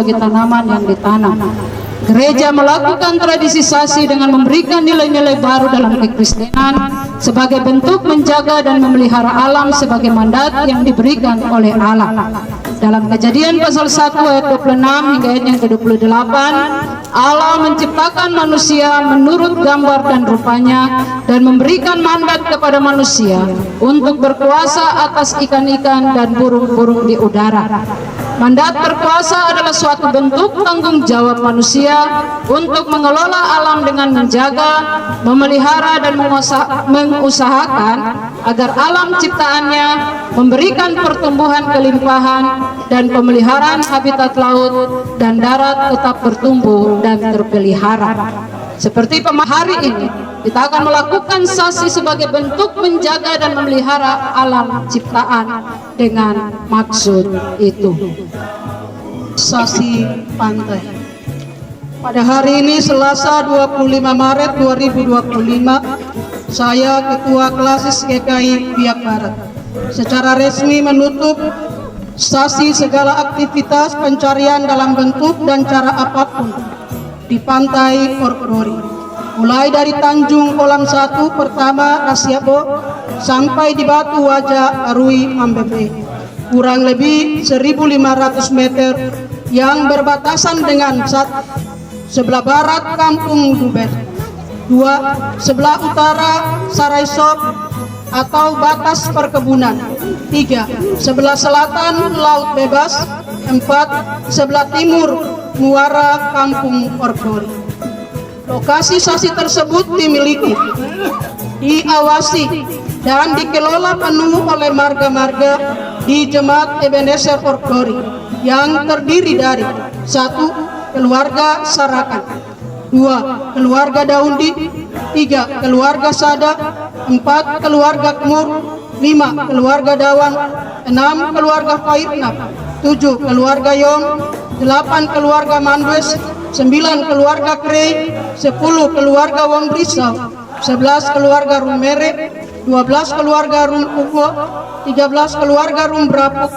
bagi tanaman yang ditanam. Gereja melakukan tradisi sasi dengan memberikan nilai-nilai baru dalam kekristenan sebagai bentuk menjaga dan memelihara alam sebagai mandat yang diberikan oleh Allah. Dalam Kejadian pasal 1 ayat 26 hingga ayat yang ke-28, Allah menciptakan manusia menurut gambar dan rupanya dan memberikan mandat kepada manusia untuk berkuasa atas ikan-ikan dan burung-burung di udara. Mandat berkuasa adalah suatu bentuk tanggung jawab manusia untuk mengelola alam dengan menjaga, memelihara dan mengusahakan agar alam ciptaannya memberikan pertumbuhan kelimpahan dan pemeliharaan habitat laut dan darat tetap bertumbuh dan terpelihara. Seperti hari ini, kita akan melakukan sasi sebagai bentuk menjaga dan memelihara alam ciptaan dengan maksud itu. Sasi pantai. Pada hari ini Selasa 25 Maret 2025, saya Ketua Klasis GKI Biak Barat secara resmi menutup sasi segala aktivitas pencarian dalam bentuk dan cara apapun di pantai Orkodori, mulai dari Tanjung Kolam 1 pertama Rasiabo sampai di Batu Wajah Arui Mambebe, kurang lebih 1.500 meter yang berbatasan dengan sebelah barat Kampung Duber, 2 sebelah utara Saraisop atau batas perkebunan, 3 sebelah selatan Laut Bebas, 4 sebelah timur muara Kampung Orkodori. Lokasi sasi tersebut dimiliki, diawasi dan dikelola penuh oleh marga-marga di Jemaat Ebenezer Orkodori yang terdiri dari 1 keluarga Sarakan, 2 keluarga Daundi, 3 keluarga Sada, 4 keluarga Kemur, 5 keluarga Dawan, 6 keluarga Fairnap, 7 keluarga Yom, 8 keluarga Mandwes, 9 keluarga Krei, 10 keluarga Wong Risau, 11 keluarga Rumere, 12 keluarga Rum Ugo, 13 keluarga Rum Brapuk,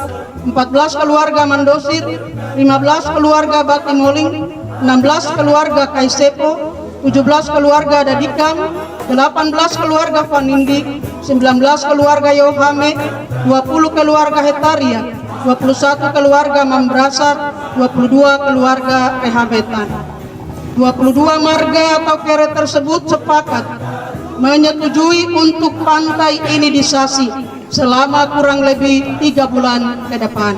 14 keluarga Mandosir, 15 keluarga Batimoling, 16 keluarga Kaisepo, 17 keluarga Dadikam, 18 keluarga Vanindi, 19 keluarga Yohame, 20 keluarga Hetaria, 21 keluarga Mambrasar, 22 keluarga Rehabetan. 22 marga atau kere tersebut sepakat menyetujui untuk pantai ini disasi selama kurang lebih 3 bulan ke depan.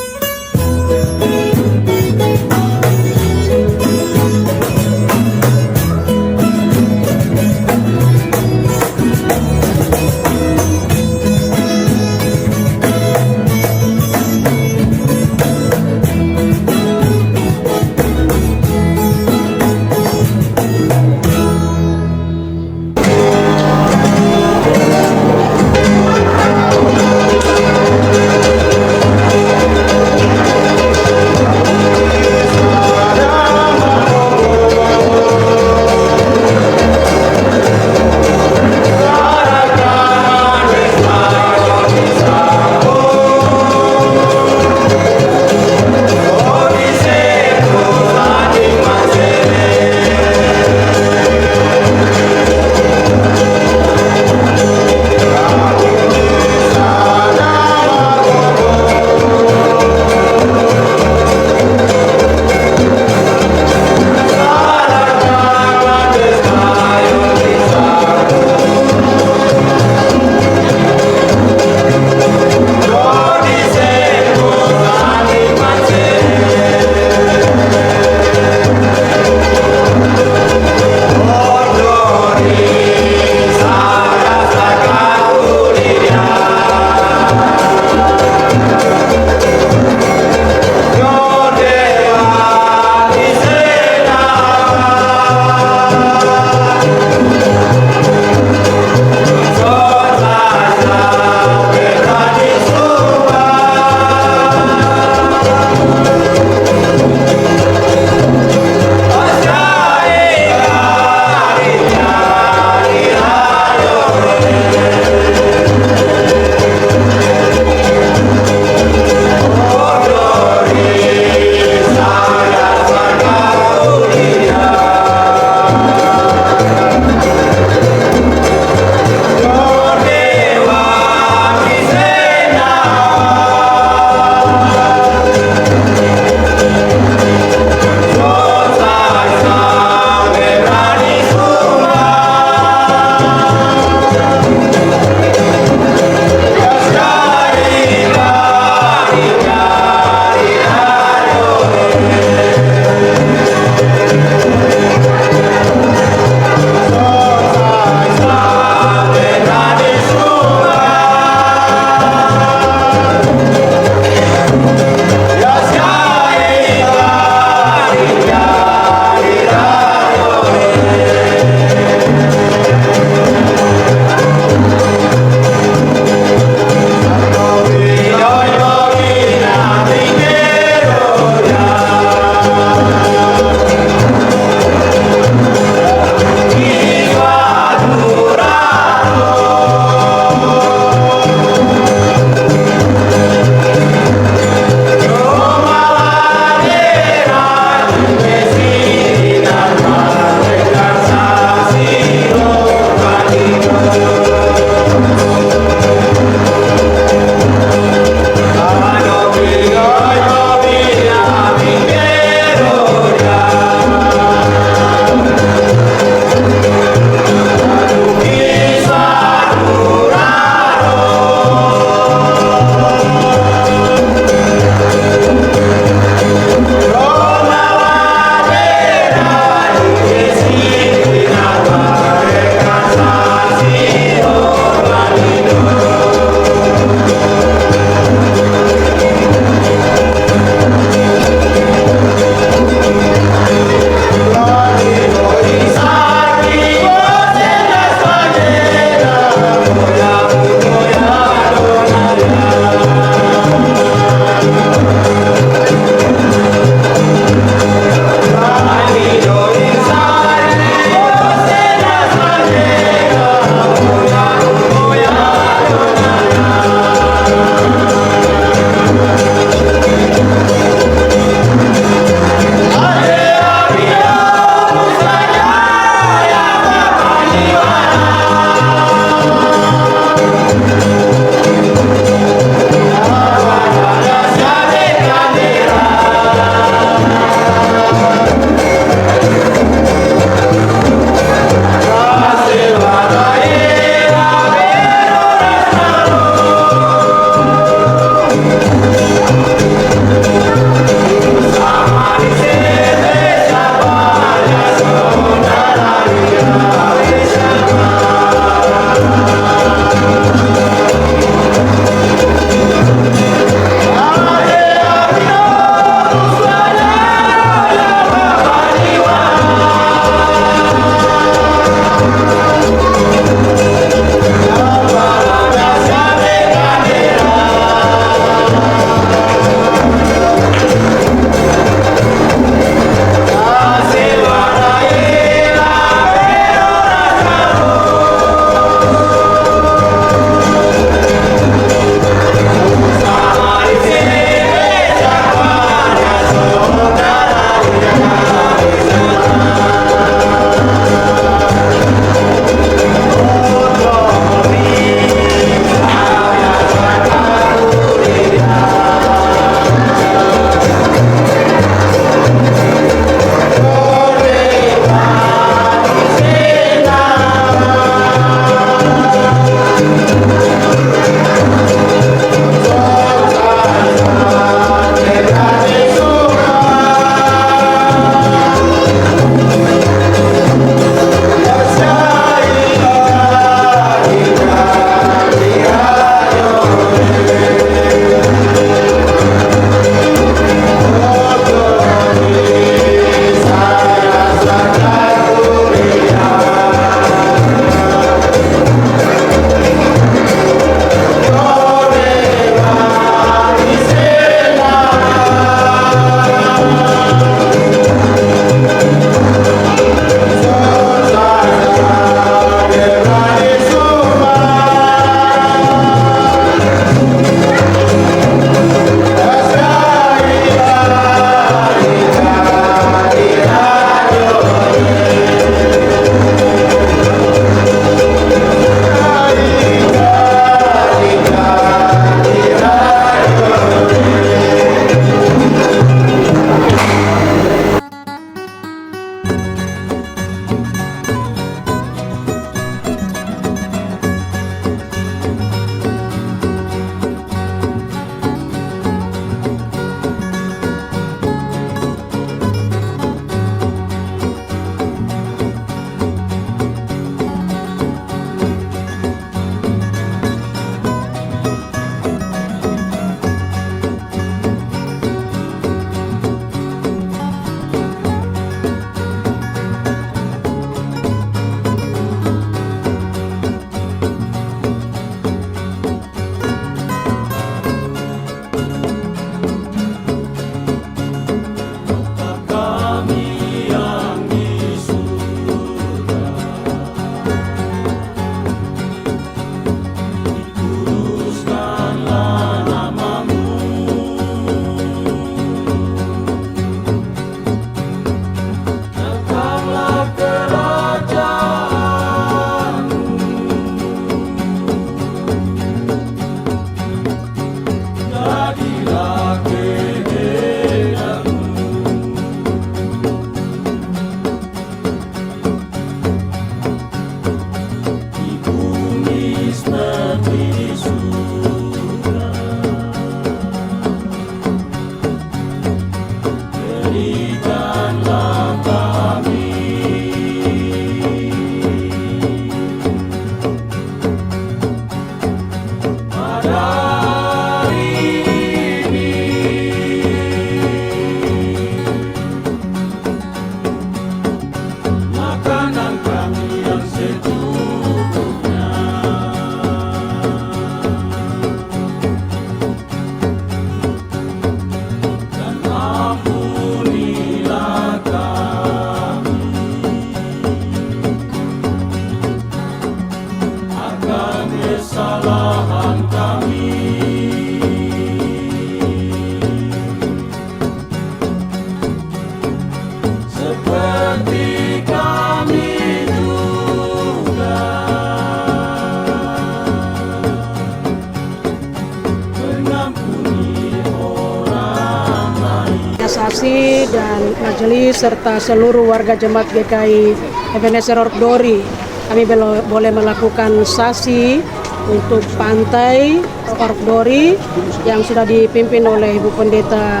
majelis serta seluruh warga jemaat GKI Ebenezer Orok Dori, kami boleh melakukan sasi untuk pantai Orok Dori yang sudah dipimpin oleh Ibu Pendeta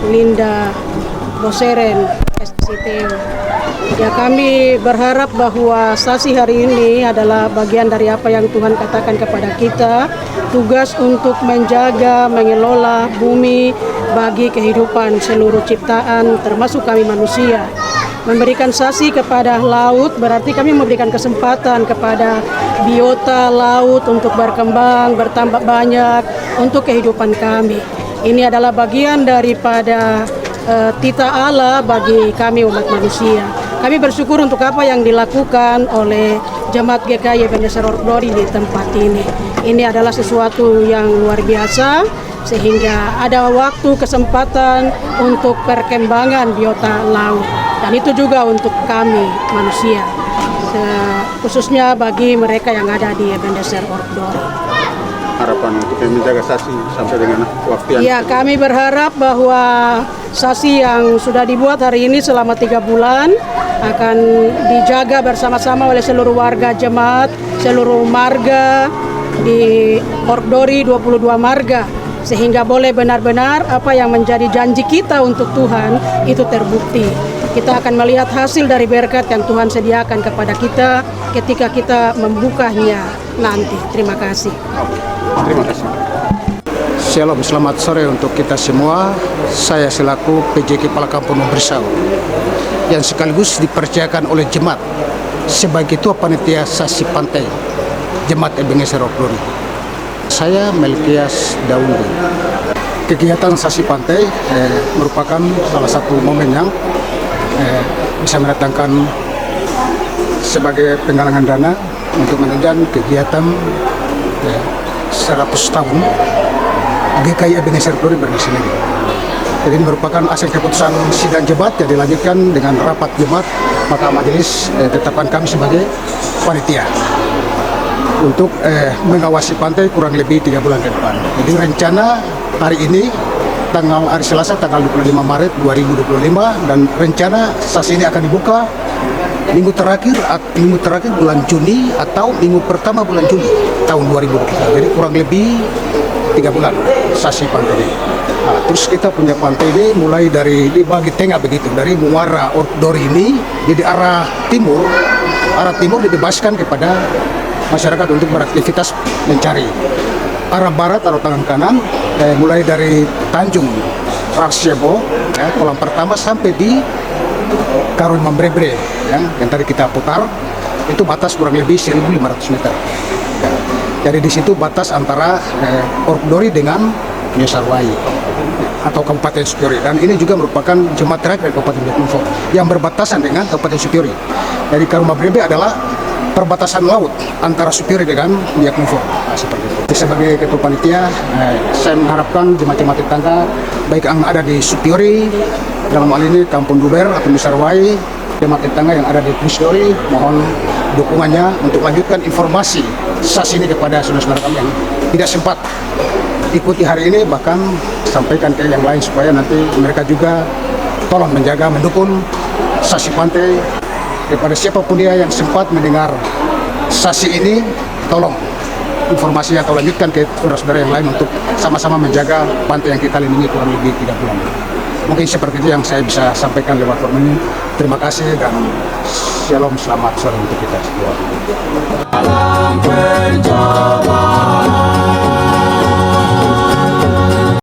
Linda Boseren SCTO. Ya, kami berharap bahwa sasi hari ini adalah bagian dari apa yang Tuhan katakan kepada kita, tugas untuk menjaga, mengelola bumi bagi kehidupan seluruh ciptaan termasuk kami manusia. Memberikan sasi kepada laut berarti kami memberikan kesempatan kepada biota laut untuk berkembang, bertambah banyak untuk kehidupan kami. Ini adalah bagian daripada tita Allah bagi kami umat manusia. Kami bersyukur untuk apa yang dilakukan oleh Jemaat GKI Ebenezer Orok Dori di tempat ini. Ini adalah sesuatu yang luar biasa sehingga ada waktu kesempatan untuk perkembangan biota laut, dan itu juga untuk kami manusia, khususnya bagi mereka yang ada di Ebenezer Orok Dori. Harapan untuk menjaga sasi sampai dengan waktu yang... Ya, kami berharap bahwa sasi yang sudah dibuat hari ini selama 3 bulan akan dijaga bersama-sama oleh seluruh warga jemaat, seluruh marga di Orok Dori, 22 marga, sehingga boleh benar-benar apa yang menjadi janji kita untuk Tuhan itu terbukti. Kita akan melihat hasil dari berkat yang Tuhan sediakan kepada kita ketika kita membukanya nanti. Terima kasih. Terima kasih. Shalom, selamat sore untuk kita semua. Saya selaku PJ Kepala Kampung Bersau yang sekaligus dipercayakan oleh jemaat sebagai Ketua Panitia Sasi Pantai Jemaat Ebenezer Orok Dori. Saya Melkias Daundi. Kegiatan Sasi Pantai merupakan salah satu momen yang bisa mendatangkan sebagai penggalangan dana untuk menunjang kegiatan 100 tahun GKI Ebenezer Dori berdiri. Jadi ini merupakan hasil keputusan sidang jemaat yang dilanjutkan dengan rapat jemaat, maka majelis tetapkan kami sebagai panitia untuk mengawasi pantai kurang lebih 3 bulan ke depan. Jadi rencana hari ini hari Selasa tanggal 25 Maret 2025 dan rencana sasi ini akan dibuka minggu terakhir bulan Juni atau minggu pertama bulan Juli tahun 2023. Jadi kurang lebih 3 bulan sasi pantai ini. Nah, terus kita punya pantai ini mulai dari di bagi tengah begitu, dari Muara Orok Dori ini jadi arah timur dibebaskan kepada masyarakat untuk beraktivitas mencari. Arah barat atau tangan kanan mulai dari Tanjung Raksebo kolam pertama sampai di Karun Membrebre yang tadi kita putar itu batas kurang lebih 1.500 meter. Jadi di situ batas antara Orok Dori dengan Mesarwai atau Kabupaten Supiri, dan ini juga merupakan jemaat terakhir dari Kabupaten Biaknumfor yang berbatasan dengan Kabupaten Supiri. Jadi Karun Membrebre adalah perbatasan laut antara Supiri dengan Biaknumfor. Nah, seperti itu. Sebagai ketua panitia, saya mengharapkan jemaat-jemaat tetangga baik yang ada di Supiri, dalam hal ini Kampung Duber atau Mesarwai, jemaat tetangga yang ada di Dori, mohon dukungannya untuk lanjutkan informasi sasi ini kepada saudara-saudara kami yang tidak sempat ikuti hari ini, bahkan sampaikan ke yang lain supaya nanti mereka juga tolong menjaga, mendukung sasi pantai. Kepada siapapun dia yang sempat mendengar sasi ini, tolong informasi atau lanjutkan ke saudara-saudara yang lain untuk sama-sama menjaga pantai yang kita lindungi kurang lebih 3 bulan. Mungkin seperti itu yang saya bisa sampaikan lewat forum ini. Terima kasih dan shalom, selamat sore untuk kita semua.